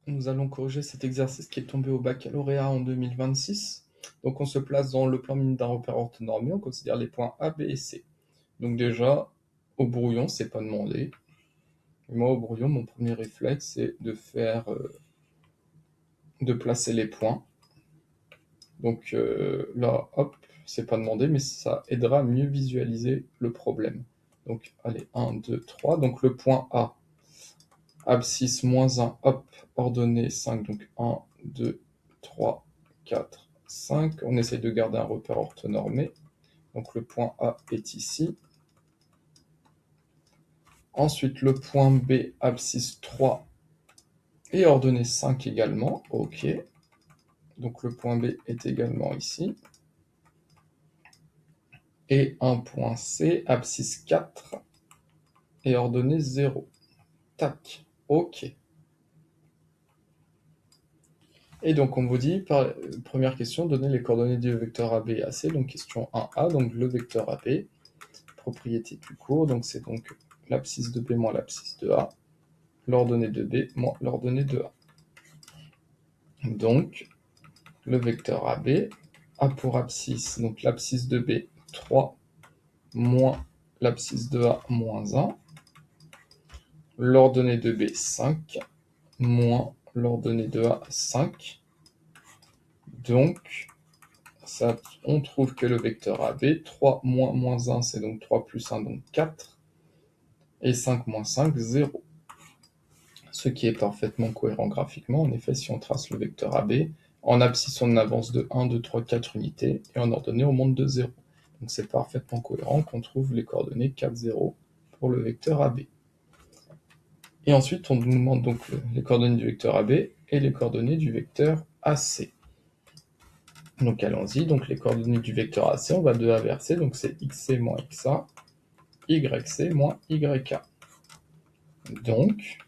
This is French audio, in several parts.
Nous allons corriger cet exercice qui est tombé au baccalauréat en 2026. Donc on se place dans le plan mine d'un repère orthonormé, on considère les points A, B et C. Donc déjà, au brouillon, c'est pas demandé. Et moi, au brouillon, mon premier réflexe, c'est de placer les points. Donc là, hop, c'est pas demandé, mais ça aidera à mieux visualiser le problème. Donc allez, 1, 2, 3. Donc le point A, abscisse moins 1, hop, ordonnée 5, donc 1, 2, 3, 4, 5. On essaye de garder un repère orthonormé. Donc le point A est ici. Ensuite, le point B, abscisse 3 et ordonnée 5 également. OK. Donc le point B est également ici. Et un point C, abscisse 4 et ordonnée 0. Tac. OK. Et donc, on vous dit, première question, donner les coordonnées du vecteur AB et AC. Donc, question 1A, donc le vecteur AB, propriété du cours. Donc, c'est donc l'abscisse de B moins l'abscisse de A, l'ordonnée de B moins l'ordonnée de A. Donc, le vecteur AB a pour abscisse, donc l'abscisse de B, 3 moins l'abscisse de A moins 1, l'ordonnée de B, 5, moins l'ordonnée de A, 5. Donc, ça, on trouve que le vecteur AB, 3 moins moins 1, c'est donc 3 plus 1, donc 4, et 5 moins 5, 0. Ce qui est parfaitement cohérent graphiquement. En effet, si on trace le vecteur AB, en abscisse, on avance de 1, 2, 3, 4 unités, et en ordonnée, on monte de 0. Donc c'est parfaitement cohérent qu'on trouve les coordonnées 4, 0 pour le vecteur AB. Et ensuite, on nous demande donc les coordonnées du vecteur AB et les coordonnées du vecteur AC. Donc allons-y, donc les coordonnées du vecteur AC, on va de A vers C, donc c'est XC moins XA, YC moins YK. Donc,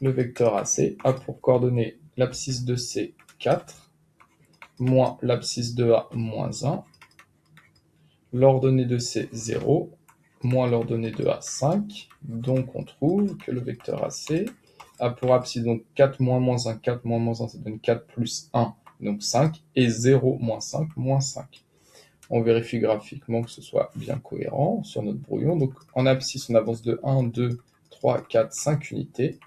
le vecteur AC a pour coordonnées l'abscisse de C, 4, moins l'abscisse de A, moins 1, l'ordonnée de C, 0, moins l'ordonnée de A, 5. Donc, on trouve que le vecteur AC a pour abscisse donc 4 moins moins 1, 4 moins moins 1, ça donne 4 plus 1, donc 5, et 0 moins 5, moins 5. On vérifie graphiquement que ce soit bien cohérent sur notre brouillon. Donc en abscisse, on avance de 1, 2, 3, 4, 5 unités.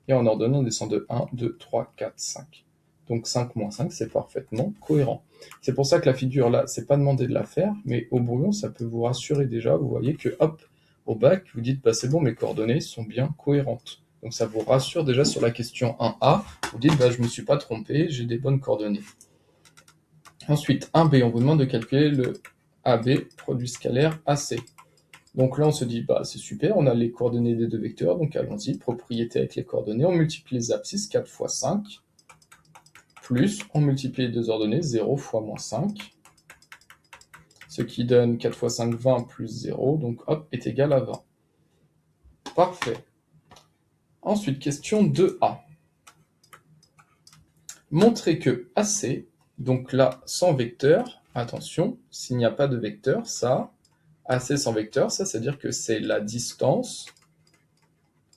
Et en ordonnée, on descend de 1, 2, 3, 4, 5. Donc 5 moins 5, c'est parfaitement cohérent. C'est pour ça que la figure là, c'est pas demandé de la faire, mais au brouillon, ça peut vous rassurer déjà. Vous voyez que hop, au bac, vous dites, bah, c'est bon, mes coordonnées sont bien cohérentes. Donc ça vous rassure déjà sur la question 1A. Vous dites, bah, je me suis pas trompé, j'ai des bonnes coordonnées. Ensuite, 1B, on vous demande de calculer le AB, produit scalaire AC. Donc là, on se dit, bah, c'est super, on a les coordonnées des deux vecteurs, donc allons-y, propriété avec les coordonnées, on multiplie les abscisses, 4 fois 5, plus, on multiplie les deux ordonnées, 0 fois moins 5, ce qui donne 4 fois 5, 20, plus 0, donc hop, est égal à 20. Parfait. Ensuite, question 2A. Montrer que AC, donc là, sans vecteur, attention, s'il n'y a pas de vecteur, ça, AC sans vecteur, ça, c'est-à-dire que c'est la distance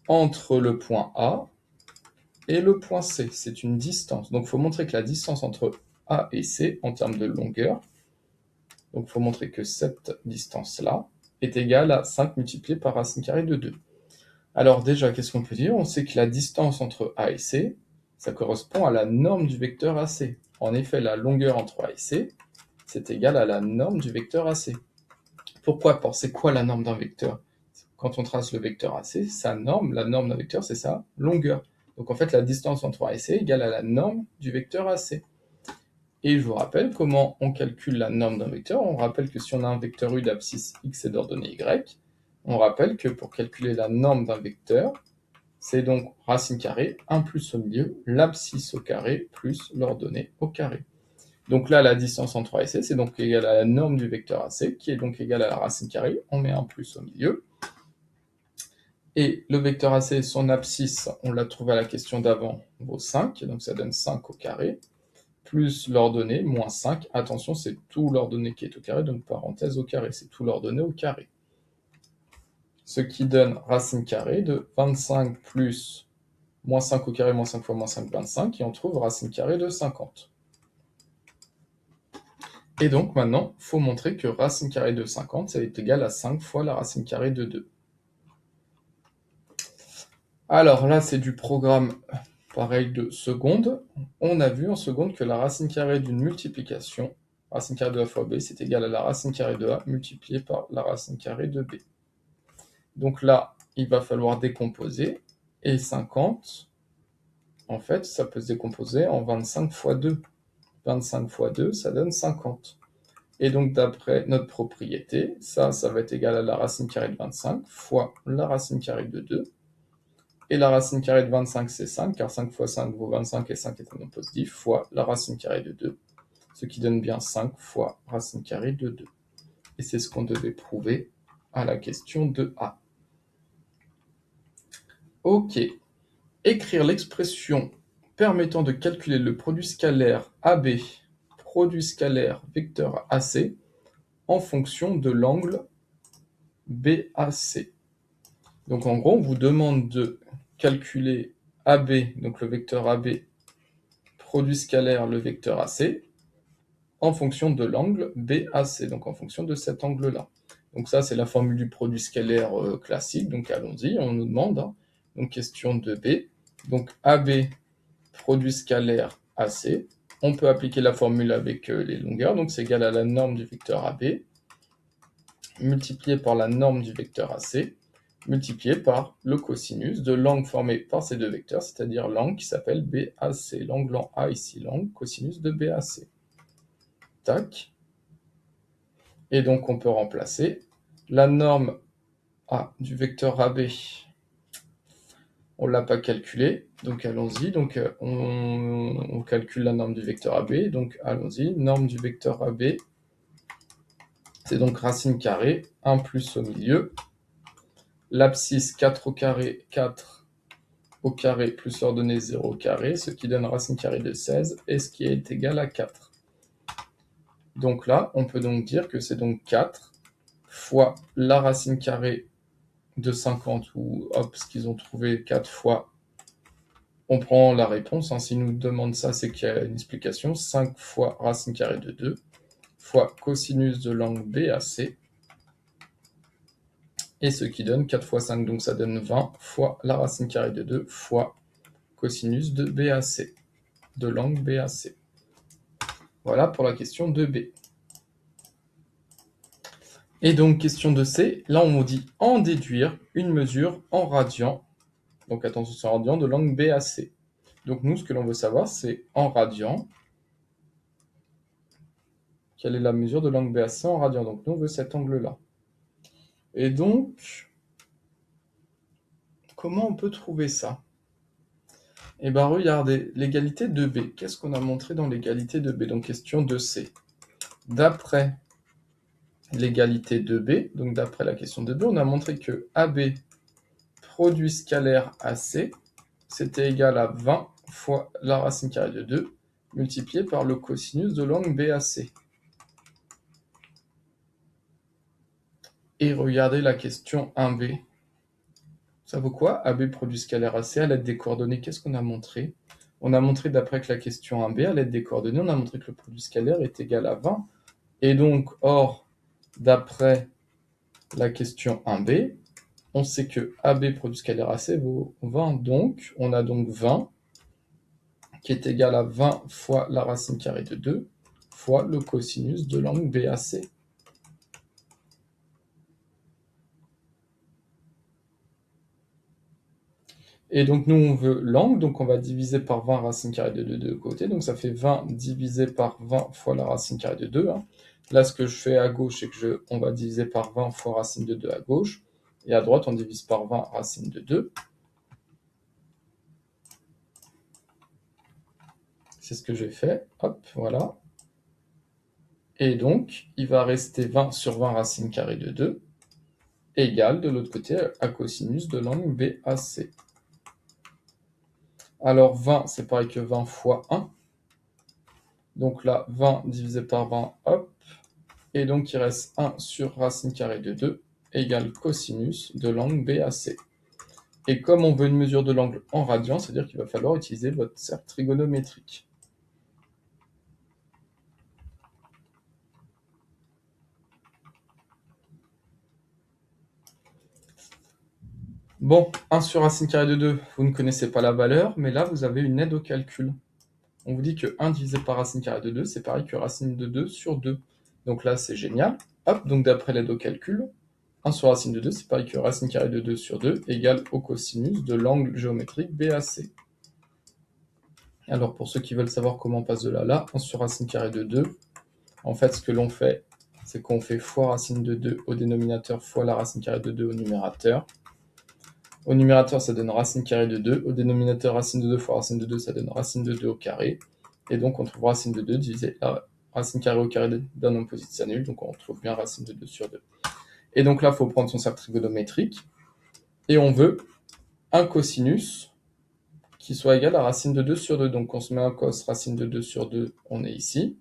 entre le point A et le point C. C'est une distance. Donc, il faut montrer que la distance entre A et C, en termes de longueur, donc il faut montrer que cette distance-là est égale à 5 multiplié par racine carrée de 2. Alors déjà, qu'est-ce qu'on peut dire? On sait que la distance entre A et C, ça correspond à la norme du vecteur AC. En effet, la longueur entre A et C, c'est égal à la norme du vecteur AC. Pourquoi? C'est quoi la norme d'un vecteur? Quand on trace le vecteur AC, sa norme, la norme d'un vecteur, c'est sa longueur. Donc en fait, la distance entre A et C est égale à la norme du vecteur AC. Et je vous rappelle comment on calcule la norme d'un vecteur. On rappelle que si on a un vecteur U d'abscisse x et d'ordonnée y, on rappelle que pour calculer la norme d'un vecteur, c'est donc racine carrée, 1 plus au milieu, l'abscisse au carré plus l'ordonnée au carré. Donc là, la distance entre A et C, c'est donc égal à la norme du vecteur AC, qui est donc égale à la racine carrée. On met un plus au milieu. Et le vecteur AC, son abscisse, on l'a trouvé à la question d'avant, vaut 5, donc ça donne 5 au carré, plus l'ordonnée, moins 5. Attention, c'est tout l'ordonnée qui est au carré, donc parenthèse au carré, c'est tout l'ordonnée au carré. Ce qui donne racine carrée de 25 plus Moins 5 au carré, moins 5 fois moins 5, 25, et on trouve racine carrée de 50. Et donc maintenant, il faut montrer que racine carrée de 50, ça est égal à 5 fois la racine carrée de 2. Alors là, c'est du programme pareil de seconde. On a vu en seconde que la racine carrée d'une multiplication, racine carrée de a fois b, c'est égal à la racine carrée de a multipliée par la racine carrée de b. Donc là, il va falloir décomposer. Et 50, en fait, ça peut se décomposer en 25 fois 2. 25 fois 2, ça donne 50. Et donc, d'après notre propriété, ça va être égal à la racine carrée de 25 fois la racine carrée de 2. Et la racine carrée de 25, c'est 5, car 5 fois 5 vaut 25, et 5 est un nombre positif, fois la racine carrée de 2, ce qui donne bien 5 fois racine carrée de 2. Et c'est ce qu'on devait prouver à la question 2a. Ok. Écrire l'expression permettant de calculer le produit scalaire AB, produit scalaire vecteur AC, en fonction de l'angle BAC. Donc en gros, on vous demande de calculer AB, donc le vecteur AB, produit scalaire, le vecteur AC, en fonction de l'angle BAC, donc en fonction de cet angle-là. Donc ça, c'est la formule du produit scalaire classique, donc allons-y, on nous demande. Hein. Donc question 2B, donc AB, produit scalaire AC, on peut appliquer la formule avec les longueurs, donc c'est égal à la norme du vecteur AB, multiplié par la norme du vecteur AC, multiplié par le cosinus de l'angle formé par ces deux vecteurs, c'est-à-dire l'angle qui s'appelle BAC, l'angle en A ici, l'angle cosinus de BAC. Tac. Et donc on peut remplacer la norme A du vecteur AB, on ne l'a pas calculé, donc allons-y, donc on calcule la norme du vecteur AB, donc allons-y, norme du vecteur AB, c'est donc racine carrée, 1 plus au milieu, l'abscisse 4 au carré, 4 au carré plus l'ordonnée 0 au carré, ce qui donne racine carrée de 16, et ce qui est égal à 4. Donc là, on peut donc dire que c'est donc 4 fois la racine carrée de 50, ou hop, ce qu'ils ont trouvé 4 fois, on prend la réponse, hein, s'ils nous demandent ça, c'est qu'il y a une explication, 5 fois racine carrée de 2, fois cosinus de l'angle BAC, et ce qui donne 4 fois 5, donc ça donne 20 fois la racine carrée de 2 fois cosinus de BAC, de l'angle BAC. Voilà pour la question 2B. Et donc question 2C, là on nous dit en déduire une mesure en radian, donc attention c'est en radian, de l'angle BAC. Donc nous ce que l'on veut savoir c'est en radian, quelle est la mesure de l'angle BAC en radian, donc nous on veut cet angle-là. Et donc, comment on peut trouver ça? Eh bien, regardez, l'égalité de B. Qu'est-ce qu'on a montré dans l'égalité de B? Donc, question 2C. D'après l'égalité de B, donc d'après la question de B, on a montré que AB, produit scalaire AC, c'était égal à 20 fois la racine carrée de 2, multiplié par le cosinus de l'angle BAC. Et regardez la question 1B. Ça vaut quoi? AB produit scalaire AC à l'aide des coordonnées. Qu'est-ce qu'on a montré? On a montré d'après que la question 1B, à l'aide des coordonnées, on a montré que le produit scalaire est égal à 20. Et donc, or, d'après la question 1B, on sait que AB produit scalaire AC vaut 20. Donc, on a donc 20 qui est égal à 20 fois la racine carrée de 2 fois le cosinus de l'angle BAC. Et donc nous on veut l'angle, donc on va diviser par 20 racine carrée de 2 de côté, donc ça fait 20 divisé par 20 fois la racine carrée de 2. Hein. Là ce que je fais à gauche, c'est que on va diviser par 20 fois racine de 2 à gauche, et à droite on divise par 20 racine de 2. C'est ce que j'ai fait, hop, voilà. Et donc il va rester 20 sur 20 racine carrée de 2, égale de l'autre côté à cosinus de l'angle BAC. Alors 20, c'est pareil que 20 fois 1. Donc là, 20 divisé par 20, hop. Et donc il reste 1 sur racine carrée de 2 égale cosinus de l'angle BAC. Et comme on veut une mesure de l'angle en radians, c'est-à-dire qu'il va falloir utiliser votre cercle trigonométrique. Bon, 1 sur racine carrée de 2, vous ne connaissez pas la valeur, mais là, vous avez une aide au calcul. On vous dit que 1 divisé par racine carrée de 2, c'est pareil que racine de 2 sur 2. Donc là, c'est génial. Hop, donc d'après l'aide au calcul, 1 sur racine de 2, c'est pareil que racine carrée de 2 sur 2 égale au cosinus de l'angle géométrique BAC. Alors, pour ceux qui veulent savoir comment on passe de là à là, 1 sur racine carrée de 2, en fait, ce que l'on fait, c'est qu'on fait fois racine de 2 au dénominateur fois la racine carrée de 2 au numérateur. Au numérateur, ça donne racine carrée de 2. Au dénominateur, racine de 2 fois racine de 2, ça donne racine de 2 au carré. Et donc, on trouve racine de 2 divisé la racine carrée au carré d'un nombre positif s'annule. Donc, on retrouve bien racine de 2 sur 2. Et donc là, il faut prendre son cercle trigonométrique. Et on veut un cosinus qui soit égal à racine de 2 sur 2. Donc, on se met un cos racine de 2 sur 2, on est ici.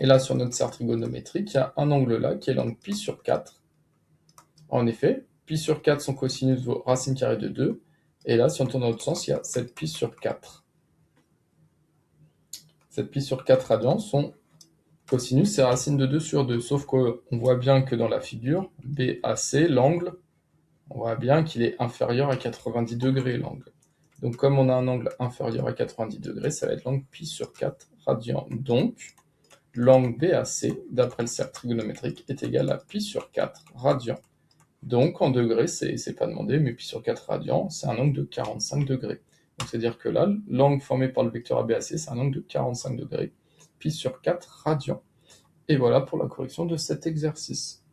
Et là, sur notre cercle trigonométrique, il y a un angle là qui est l'angle pi sur 4. En effet, pi sur 4, son cosinus vaut racine carrée de 2. Et là, si on tourne dans l'autre sens, il y a 7 pi sur 4. 7 pi sur 4 radians, son cosinus, c'est racine de 2 sur 2. Sauf qu'on voit bien que dans la figure, BAC, l'angle, on voit bien qu'il est inférieur à 90 degrés, l'angle. Donc, comme on a un angle inférieur à 90 degrés, ça va être l'angle pi sur 4 radians. Donc, l'angle BAC, d'après le cercle trigonométrique, est égal à pi sur 4 radians. Donc, en degrés, c'est pas demandé, mais pi sur 4 radians, c'est un angle de 45 degrés. Donc, c'est-à-dire que là, l'angle formé par le vecteur ABAC, c'est un angle de 45 degrés, pi sur 4 radians. Et voilà pour la correction de cet exercice.